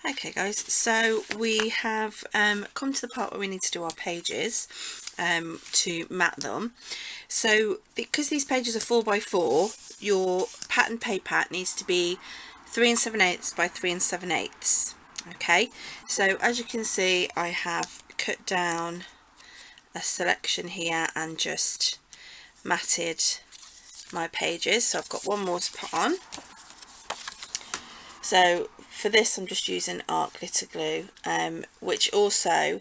Okay guys, so we have come to the part where we need to do our pages to mat them. So because these pages are 4x4, your pattern paper needs to be 3 7/8 by 3 7/8. Okay, so as you can see, I have cut down a selection here and just matted my pages. So I've got one more to put on. So for this I'm just using art glitter glue, which also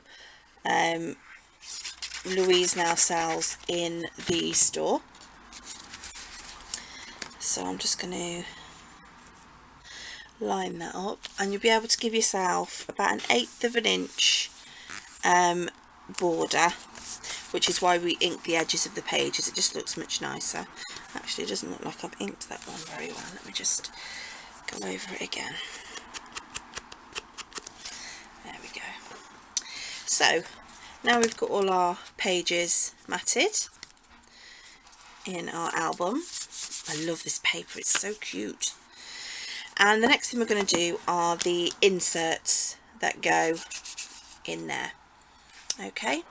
Louise now sells in the store. So I'm just going to line that up, and you'll be able to give yourself about 1/8 of an inch border, which is why we ink the edges of the pages. It just looks much nicer. Actually, it doesn't look like I've inked that one very well. Let me just go over it again. There we go. So now we've got all our pages matted in our album. I love this paper, it's so cute. And the next thing we're going to do are the inserts that go in there. Okay,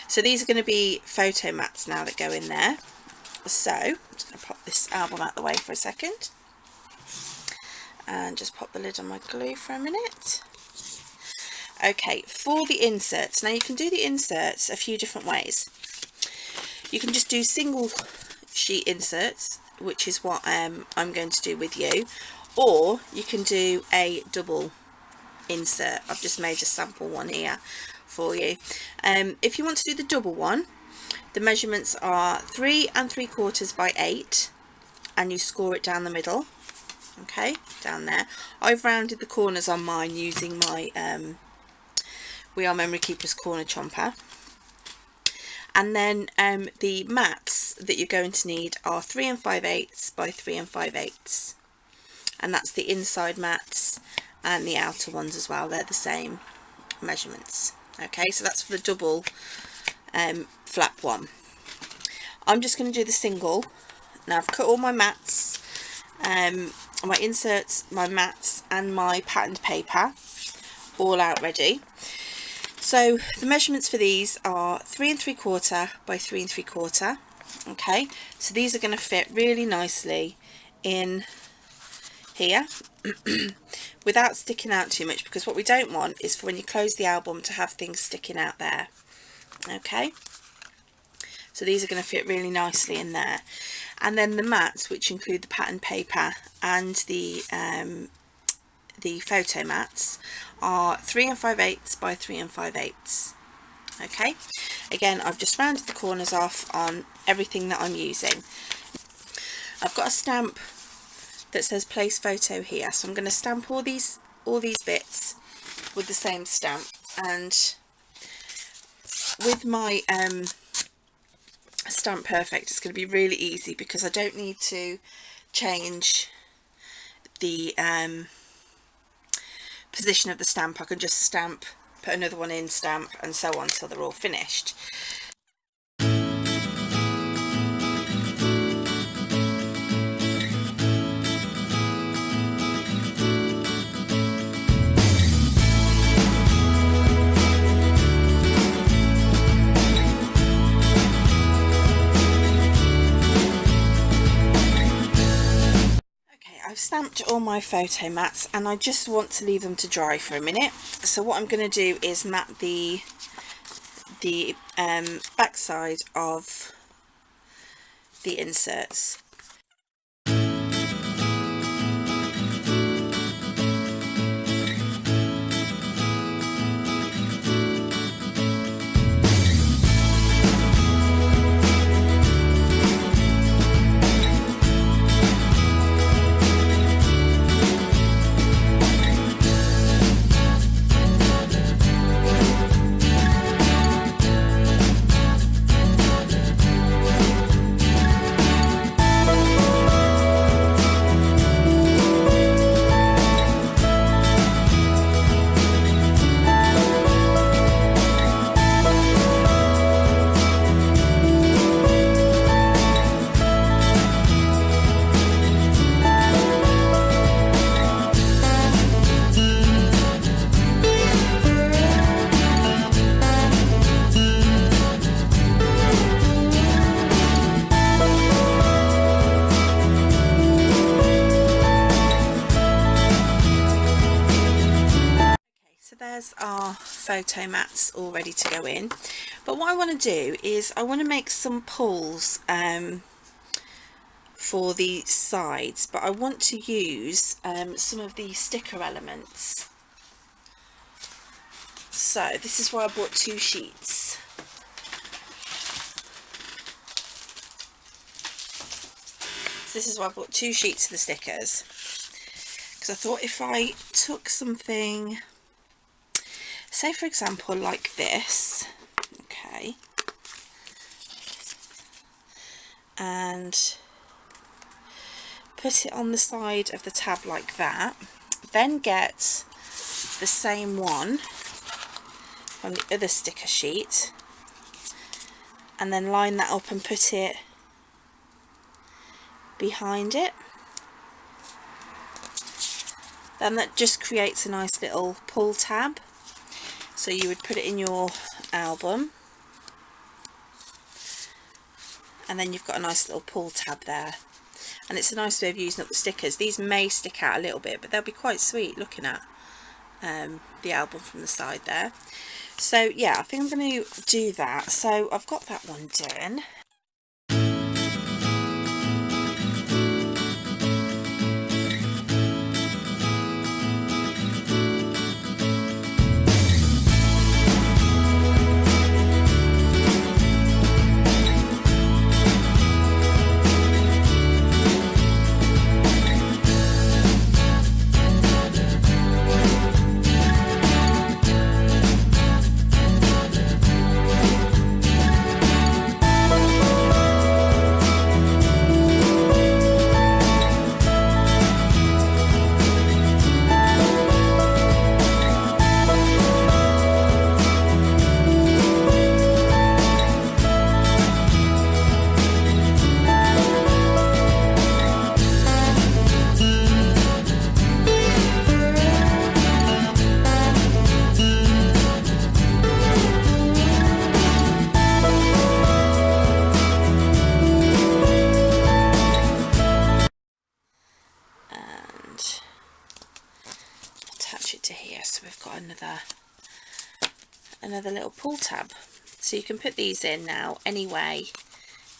so these are going to be photo mats now that go in there. So I'm just going to pop this album out the way for a second and just pop the lid on my glue for a minute. Okay, for the inserts, now you can do the inserts a few different ways. You can just do single sheet inserts, which is what I'm going to do with you, or you can do a double insert. I've just made a sample one here for you. If you want to do the double one, the measurements are 3 3/4 by 8, and you score it down the middle. Okay, down there. I've rounded the corners on mine using my We Are Memory Keepers corner chomper. And then the mats that you're going to need are 3 5/8 by 3 5/8, and that's the inside mats and the outer ones as well. They're the same measurements. Okay, so that's for the double flap one. I'm just going to do the single. Now I've cut all my mats, my inserts, my mats and my patterned paper all out ready. So the measurements for these are 3 3/4 by 3 3/4. Okay, so these are going to fit really nicely in here without sticking out too much, because what we don't want is for when you close the album to have things sticking out there. Okay, so these are going to fit really nicely in there. And then the mats, which include the pattern paper and the photo mats, are 3 5/8 by 3 5/8. Okay, again I've just rounded the corners off on everything that I'm using. I've got a stamp that says place photo here, so I'm going to stamp all these bits with the same stamp. And with my Stamp Perfect, it's going to be really easy because I don't need to change the position of the stamp. I can just stamp, put another one in, stamp, and so on till they're all finished. I've stamped all my photo mats and I just want to leave them to dry for a minute. So what I'm going to do is mat the back side of the inserts. photo mats all ready to go in, but what I want to do is I want to make some pulls for the sides, but I want to use some of the sticker elements. So this is why I bought 2 sheets. This is why I bought 2 sheets of the stickers, because I thought if I took something, say for example like this, okay, and put it on the side of the tab like that, then get the same one from the other sticker sheet and then line that up and put it behind it, then that just creates a nice little pull tab. So you would put it in your album and then you've got a nice little pull tab there, and it's a nice way of using up the stickers. These may stick out a little bit, but they'll be quite sweet looking at the album from the side there. So yeah, I think I'm going to do that. So I've got that one done. Attach it to here, so we've got another little pull tab. So you can put these in now any way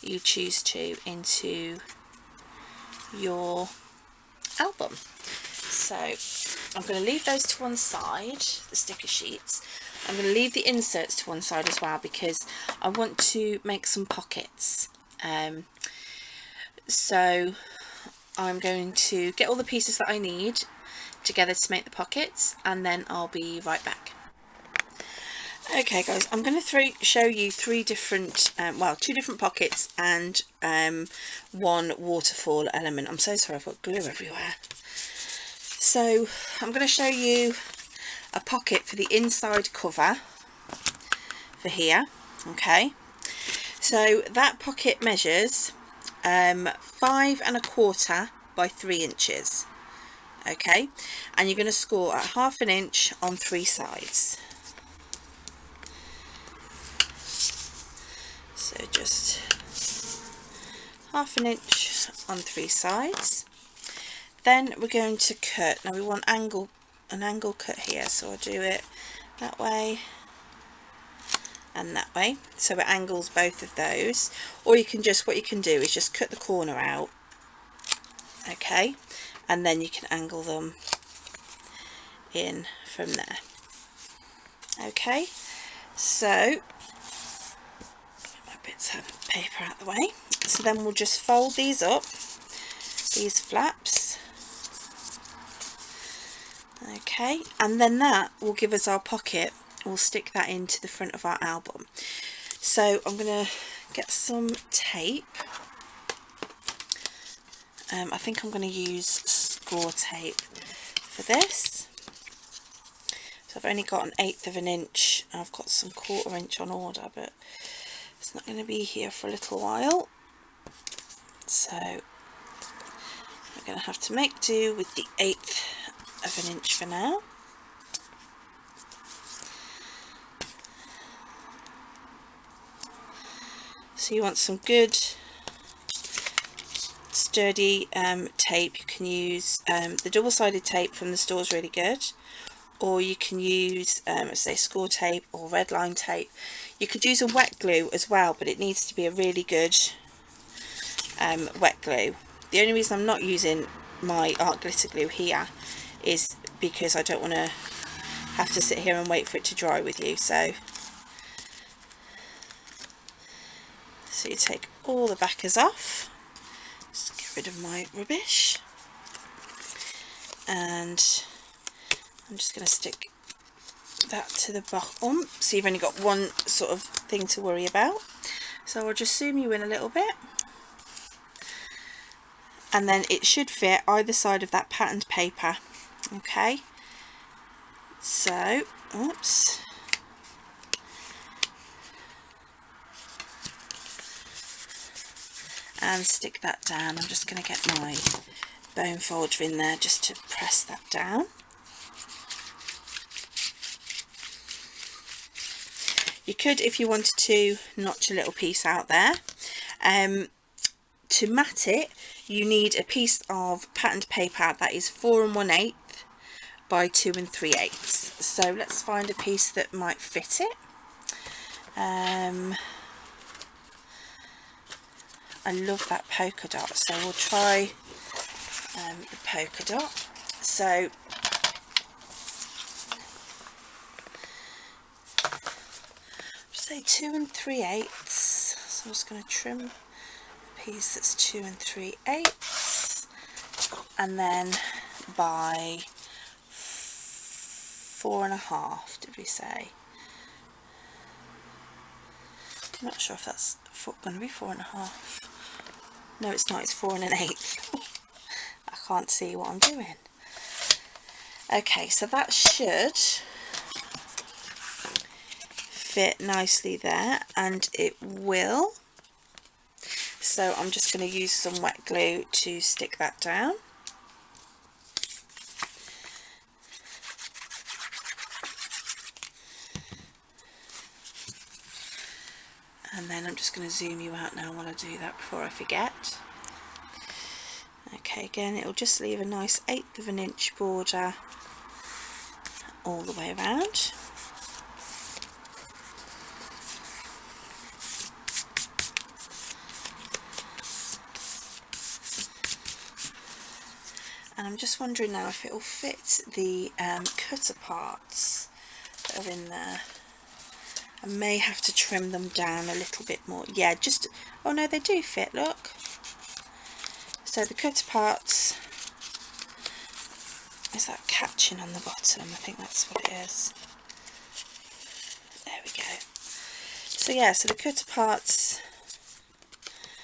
you choose to into your album. So I'm going to leave those to one side, the sticker sheets. I'm going to leave the inserts to one side as well, because I want to make some pockets. So I'm going to get all the pieces that I need together to make the pockets, and then I'll be right back. Okay guys, I'm going to show you 3 different, well, 2 different pockets and 1 waterfall element. I'm so sorry, I've got glue everywhere. So I'm going to show you a pocket for the inside cover for here. Okay, so that pocket measures 5 1/4 by 3 inches. Okay, and you're going to score at 1/2 inch on 3 sides. So just 1/2 inch on 3 sides. Then we're going to cut. Now we want an angle cut here, so I'll do it that way and that way, so it angles both of those. Or you can just, what you can do is just cut the corner out, okay, and then you can angle them in from there. Okay, so get my bits of paper out of the way. So then we'll just fold these up, these flaps, okay, and then that will give us our pocket. We'll stick that into the front of our album. So I'm going to get some tape. I think I'm going to use score tape for this. So I've only got 1/8 of an inch. I've got some 1/4 inch on order, but it's not going to be here for a little while. So we're going to have to make do with the 1/8 of an inch for now. So you want some good sturdy tape. You can use the double-sided tape from the store is really good, or you can use say score tape or red line tape. You could use a wet glue as well, but it needs to be a really good wet glue. The only reason I'm not using my art glitter glue here is because I don't want to have to sit here and wait for it to dry with you. So you take all the backers off, just get rid of my rubbish, and I'm just going to stick that to the bottom, so you've only got one sort of thing to worry about. So I'll just zoom you in a little bit, and then it should fit either side of that patterned paper. Okay, so oops, and stick that down. I'm just going to get my bone folder in there just to press that down. You could, if you wanted to, notch a little piece out there. To mat it, you need a piece of patterned paper that is 4 1/8 by 2 3/8. So let's find a piece that might fit it. I love that polka dot, so we'll try the polka dot. So say 2 3/8. So I'm just going to trim a piece that's 2 3/8, and then by 4 1/2. Did we say? I'm not sure if that's going to be 4 1/2. No, it's not. It's 4 1/8. I can't see what I'm doing. Okay, so that should fit nicely there, and it will. So I'm just going to use some wet glue to stick that down. And then I'm just going to zoom you out now while I do that before I forget. Okay, again, it'll just leave a nice 1/8 of an inch border all the way around. And I'm just wondering now if it will fit the cutter parts that are in there. I may have to trim them down a little bit more. Yeah, just, oh no, they do fit, look. So the cutter parts, is that catching on the bottom? I think that's what it is. There we go. So yeah, so the cutter parts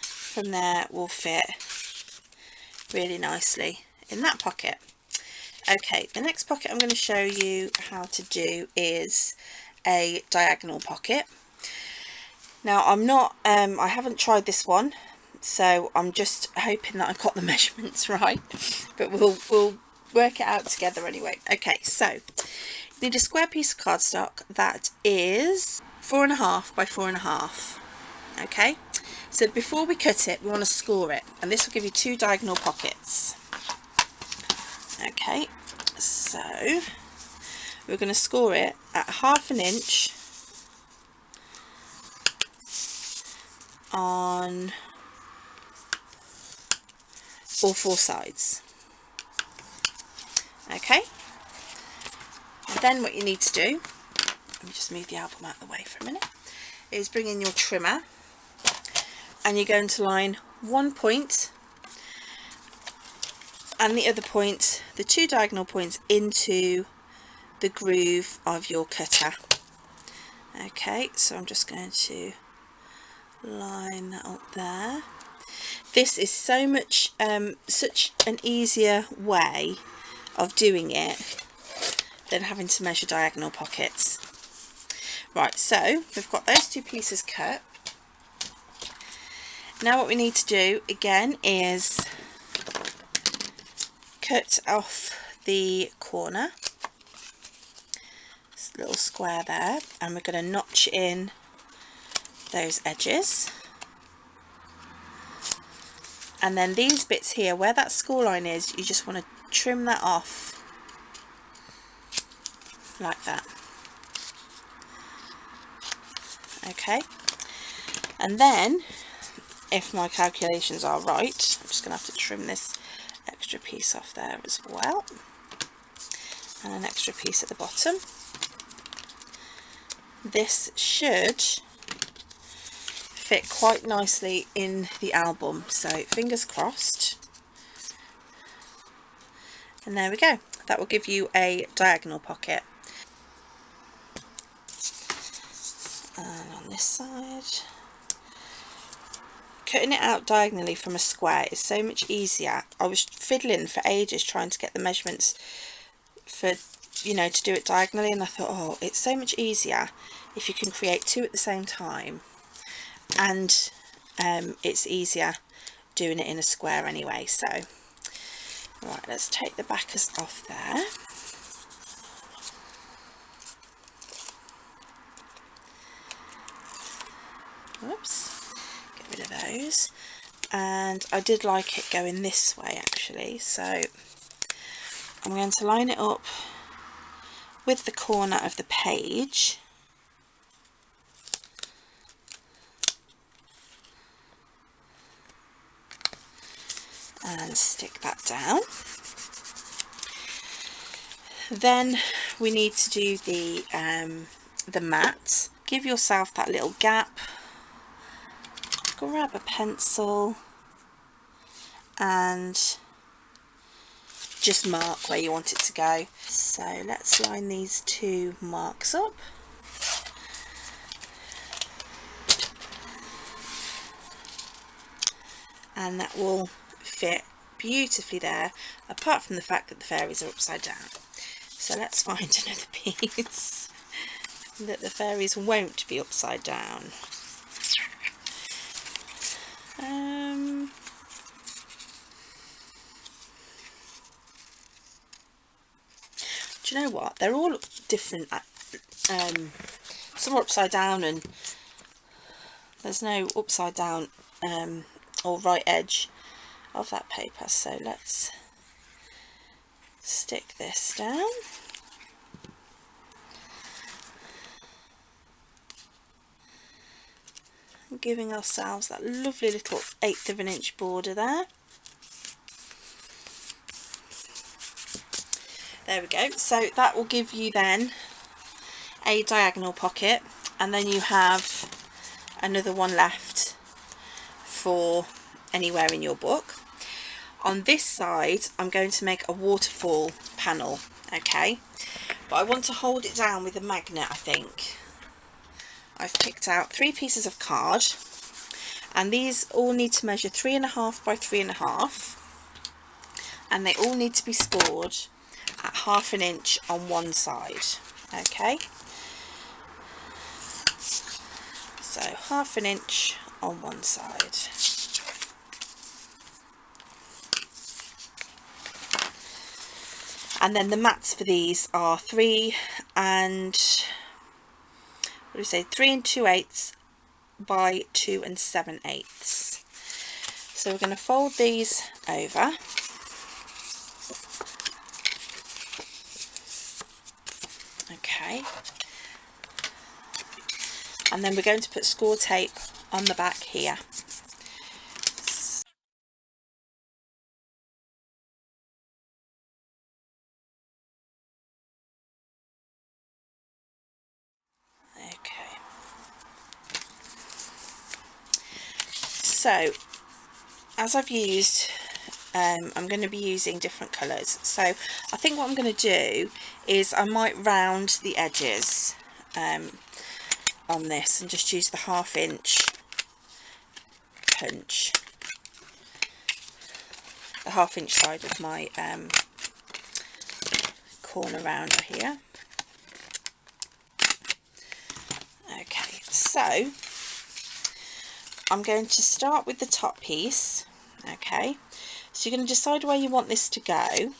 from there will fit really nicely in that pocket. Okay, the next pocket I'm going to show you how to do is a diagonal pocket. Now I'm not, I haven't tried this one, so I'm just hoping that I've got the measurements right, but we'll work it out together anyway. Okay, so you need a square piece of cardstock that is 4 1/2 by 4 1/2. Okay, so before we cut it, we want to score it, and this will give you 2 diagonal pockets. Okay, so we're going to score it at 1/2 inch on all 4 sides. Okay, and then what you need to do, let me just move the album out of the way for a minute, is bring in your trimmer, and you're going to line one point and the other point, the 2 diagonal points, into the groove of your cutter. Okay, so I'm just going to line that up there. This is so much such an easier way of doing it than having to measure diagonal pockets. Right, so we've got those 2 pieces cut. Now what we need to do again is cut off the corner, this little square there, and we're going to notch in those edges. And then these bits here, where that score line is, you just want to trim that off like that. Okay, and then if my calculations are right, I'm just going to have to trim this extra piece off there as well, and an extra piece at the bottom. This should fit quite nicely in the album, so fingers crossed. And there we go, that will give you a diagonal pocket. And on this side, cutting it out diagonally from a square is so much easier. I was fiddling for ages trying to get the measurements for, you know, to do it diagonally, and I thought, oh, it's so much easier if you can create two at the same time, and it's easier doing it in a square anyway. So right, let's take the backers off there. Whoops, get rid of those. And I did like it going this way actually, so I'm going to line it up with the corner of the page and stick that down. Then we need to do the mat. Give yourself that little gap, grab a pencil and just mark where you want it to go. So let's line these two marks up. And that will fit beautifully there, apart from the fact that the fairies are upside down. So let's find another piece that the fairies won't be upside down. Do you know what? They're all different. Some are upside down and there's no upside down or right edge of that paper. So let's stick this down. Giving ourselves that lovely little 1/8 of an inch border there. There we go. So that will give you then a diagonal pocket, and then you have another one left for anywhere in your book. On this side I'm going to make a waterfall panel, okay, but I want to hold it down with a magnet. I think I've picked out 3 pieces of card, and these all need to measure 3.5 by 3.5, and they all need to be scored at 1/2 inch on one side. Okay, so 1/2 inch on one side. And then the mats for these are 3 and 2/8 by 2 7/8. So we're going to fold these over. Okay. And then we're going to put score tape on the back here. Okay. So as I've used, I'm going to be using different colours. So I think what I'm going to do is I might round the edges on this and just use the 1/2 inch punch, the 1/2 inch side of my corner rounder here. Okay, so I'm going to start with the top piece. Okay, so you're going to decide where you want this to go,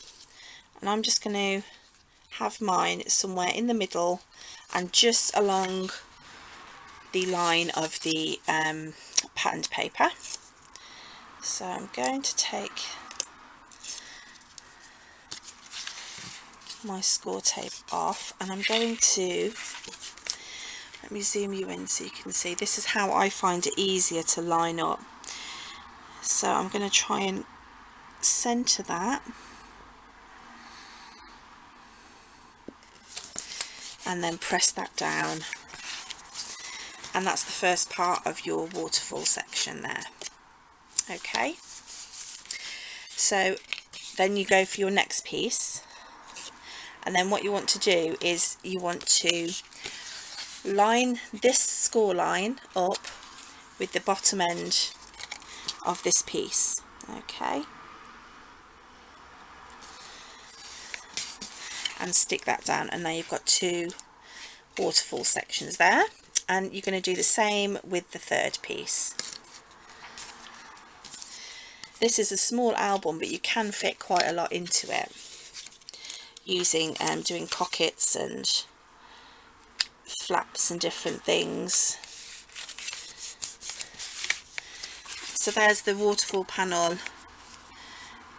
and I'm just going to have mine somewhere in the middle and just along the line of the patterned paper. So I'm going to take my score tape off, and I'm going to, let me zoom you in so you can see, this is how I find it easier to line up. So I'm going to try and centre that, and then press that down, and that's the first part of your waterfall section there. Okay, so then you go for your next piece, and then what you want to do is you want to line this score line up with the bottom end of this piece. Okay, and stick that down, and now you've got two waterfall sections there, and you're going to do the same with the third piece. This is a small album, but you can fit quite a lot into it using doing pockets and flaps and different things. So there's the waterfall panel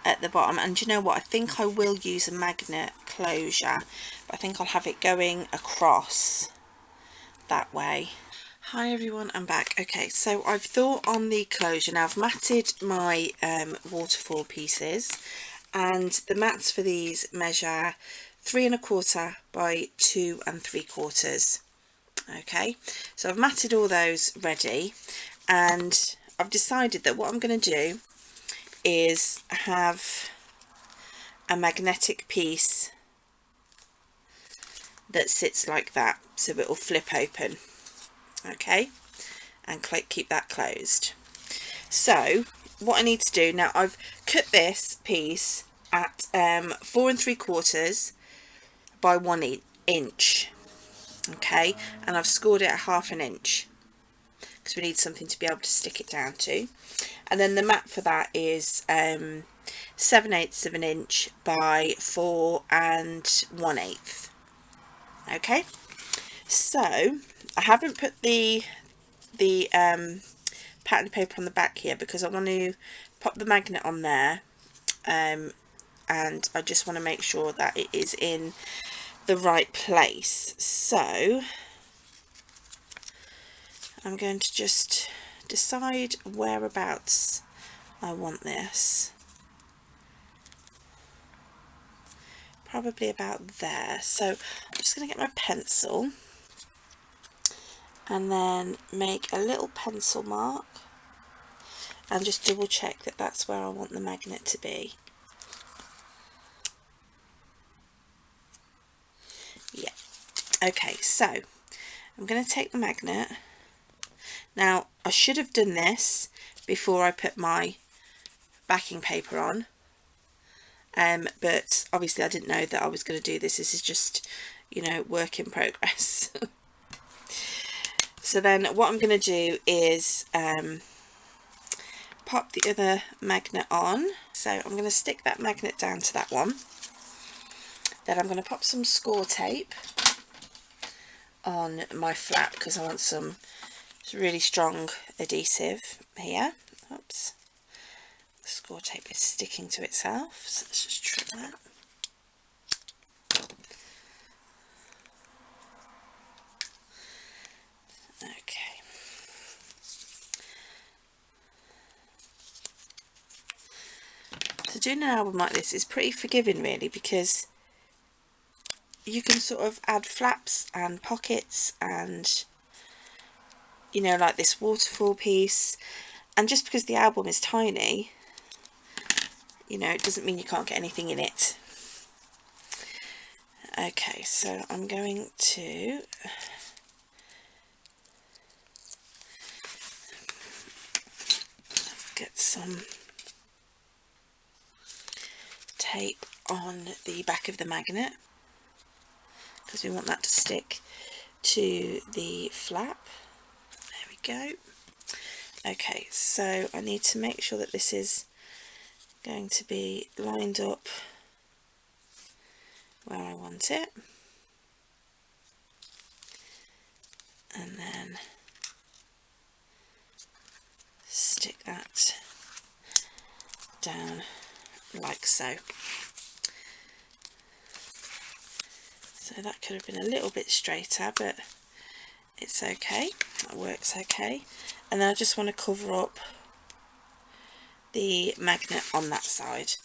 at the bottom, and you know what, I think I will use a magnet closure, but I think I'll have it going across that way. Hi everyone, I'm back. Okay, so I've thought on the closure. Now I've matted my waterfall pieces, and the mats for these measure 3 1/4 by 2 3/4. Okay, so I've matted all those ready, and I've decided that what I'm going to do is have a magnetic piece that sits like that, so it will flip open. Okay, and keep that closed. So what I need to do now, I've cut this piece at 4 3/4 by 1 inch. Okay, and I've scored it at 1/2 inch because we need something to be able to stick it down to. And then the mat for that is 7/8 of an inch by 4 1/8. Okay, so I haven't put the pattern paper on the back here because I want to pop the magnet on there, and I just want to make sure that it is in the right place. So I'm going to just decide whereabouts I want this. Probably about there. So I'm just going to get my pencil and then make a little pencil mark and just double check that that's where I want the magnet to be. Yeah. Okay, so I'm going to take the magnet. Now I should have done this before I put my backing paper on, but obviously I didn't know that I was going to do this. This is just, you know, work in progress. So then what I'm going to do is pop the other magnet on. So I'm going to stick that magnet down to that one. Then I'm going to pop some score tape on my flap because I want some really strong adhesive here. Oops, the score tape is sticking to itself, so let's just trim that. Okay. So doing an album like this is pretty forgiving really, because you can sort of add flaps and pockets and, you know, like this waterfall piece, and just because the album is tiny, you know, it doesn't mean you can't get anything in it. Okay, so I'm going to get some tape on the back of the magnet because we want that to stick to the flap. There we go. Okay, so I need to make sure that this is going to be lined up where I want it, and then stick that down like so. So that could have been a little bit straighter, but it's okay, that works okay. And then I just want to cover up the magnet on that side.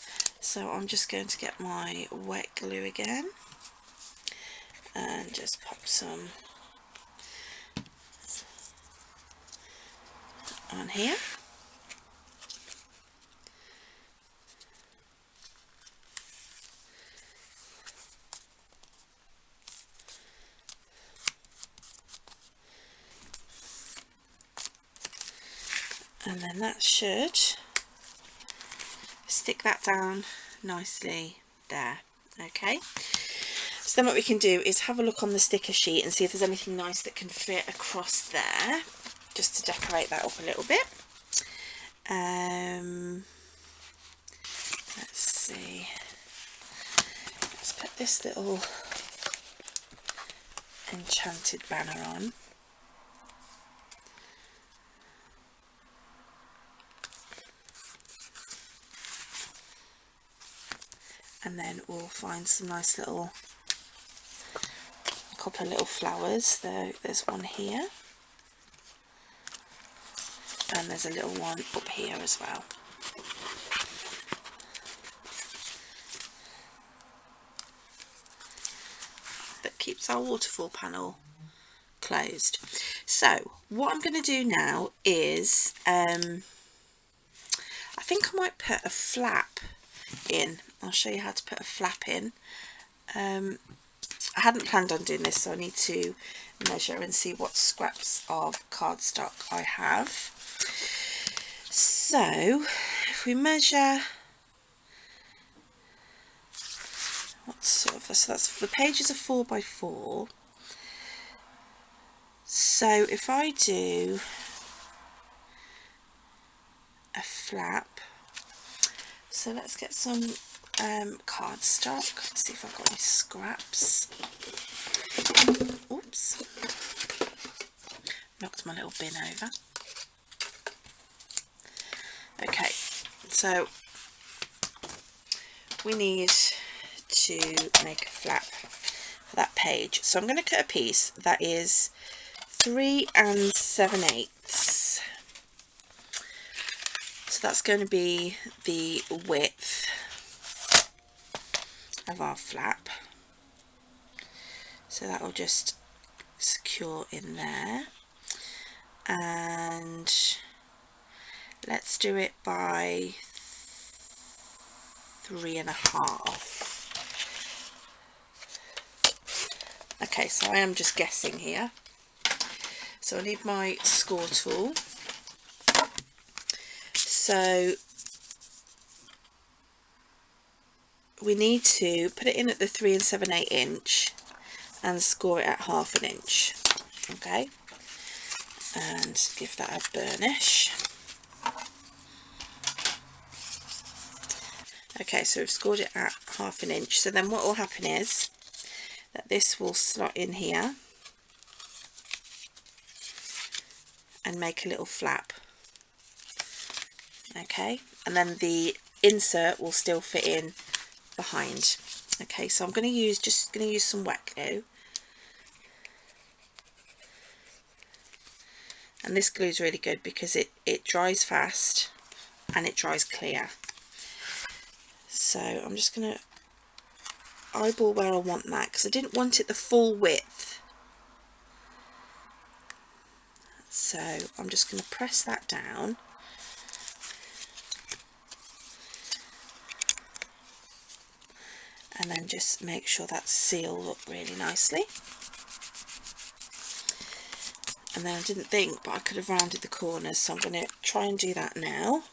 So I'm just going to get my wet glue again and just pop some on here. And then that should stick that down nicely there. Okay, so then what we can do is have a look on the sticker sheet and see if there's anything nice that can fit across there, just to decorate that up a little bit. Let's see, let's put this little enchanted banner on. And then we'll find some nice little, a couple of little flowers. There's one here, and there's a little one up here as well. That keeps our waterfall panel closed. So what I'm going to do now is, I think I might put a flap in. I'll show you how to put a flap in. I hadn't planned on doing this, so I need to measure and see what scraps of cardstock I have. So if we measure, what sort of, so that's, the pages are 4 by 4. So if I do a flap, so let's get some cardstock, see if I've got any scraps. Oops, knocked my little bin over. Okay, so we need to make a flap for that page. So I'm going to cut a piece that is 3 7/8. So that's going to be the width of our flap. So that will just secure in there. And let's do it by 3 1/2. Okay, so I am just guessing here. So I need my score tool. So we need to put it in at the 3 7/8 inch and score it at 1/2 inch. Okay, and give that a burnish. Okay, so we've scored it at 1/2 inch. So then what will happen is that this will slot in here and make a little flap. Okay, and then the insert will still fit in behind. Okay, so I'm going to use some wet glue, and this glue is really good because it dries fast and it dries clear. So I'm just going to eyeball where I want that, because I didn't want it the full width. So I'm just going to press that down. And then just make sure that's sealed up really nicely. And then I didn't think, but I could have rounded the corners, so I'm going to try and do that now.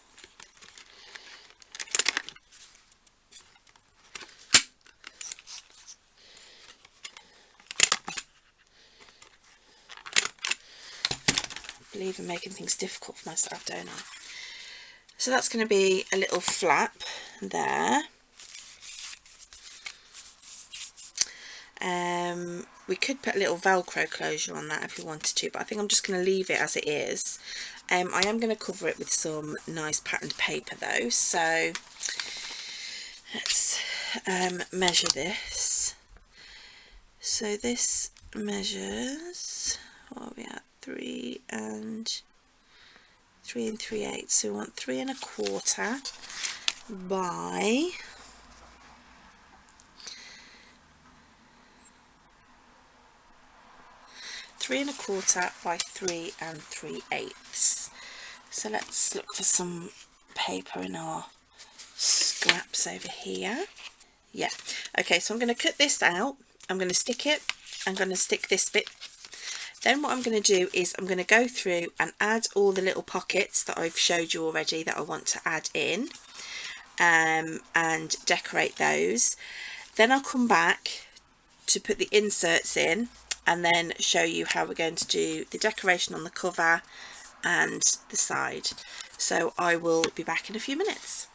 I believe in making things difficult for myself, don't I? So that's going to be a little flap there. We could put a little Velcro closure on that if we wanted to, but I think I'm just going to leave it as it is. I am going to cover it with some nice patterned paper though, so let's measure this. So this measures, what are we at, 3 and 3/8, so we want 3 1/4 by 3 1/4 by 3 3/8. So let's look for some paper in our scraps over here. Yeah, okay, so I'm going to cut this out, I'm going to stick it, I'm going to stick this bit. Then what I'm going to do is I'm going to go through and add all the little pockets that I've showed you already that I want to add in, and decorate those. Then I'll come back to put the inserts in and then show you how we're going to do the decoration on the cover and the side. So I will be back in a few minutes.